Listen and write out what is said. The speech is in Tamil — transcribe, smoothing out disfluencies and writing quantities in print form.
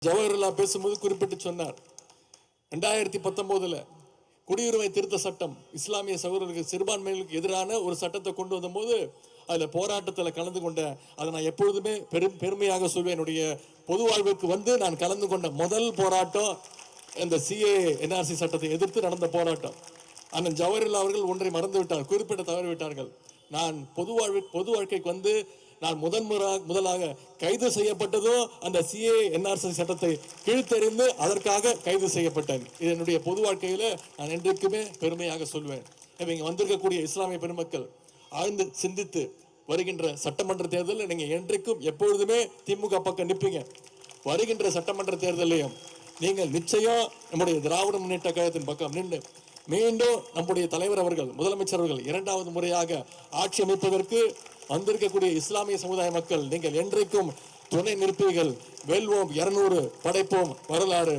ஜவஹர்லால் பேசும்போது குறிப்பிட்டு சொன்னார், 2019 குடியுரிமை திருத்த சட்டம் இஸ்லாமிய சகோதரர்கள் சிறுபான்மைகளுக்கு எதிரான ஒரு சட்டத்தை கொண்டு வந்தபோது அதில் போராட்டத்தில் கலந்து கொண்ட அதை நான் எப்பொழுதுமே பெருமையாக சொல்வேன். என்னுடைய பொது வாழ்வுக்கு வந்து நான் கலந்து கொண்ட முதல் போராட்டம் இந்த CA NRC சட்டத்தை எதிர்த்து நடந்த போராட்டம். அண்ணன் ஜவஹர்லால் அவர்கள் ஒன்றை மறந்து விட்டார், குறிப்பிட்ட தவறு விட்டார்கள். நான் பொது வாழ்க்கைக்கு வந்து நான் முதலாக கைது செய்யப்பட்டதும் அந்த CA NRC சட்டத்தை கிழித்தெறிந்து அதற்காக கைது செய்யப்பட்டேன். இது என்னுடைய பொது வாழ்க்கையில நான் என்றைக்குமே பெருமையாக சொல்வேன். இங்க வந்திருக்கக்கூடிய இஸ்லாமிய பெருமக்கள் ஆழ்ந்து சிந்தித்து வருகின்ற சட்டமன்ற தேர்தலில் நீங்க என்றைக்கும் எப்பொழுதுமே திமுக பக்கம் நிற்பீங்க. வருகின்ற சட்டமன்ற தேர்தலையும் நீங்கள் நிச்சயம் நம்முடைய திராவிட முன்னேற்ற கழகத்தின் பக்கம் நின்று மீண்டும் நம்முடைய தலைவர் அவர்கள் முதலமைச்சர் அவர்கள் 2வது முறையாக ஆட்சி அமைப்பதற்கு வந்திருக்கக்கூடிய இஸ்லாமிய சமுதாய மக்கள் நீங்கள் என்றைக்கும் துணை நிற்பீர்கள். வெல்வோம் 200, படைப்போம் வரலாறு.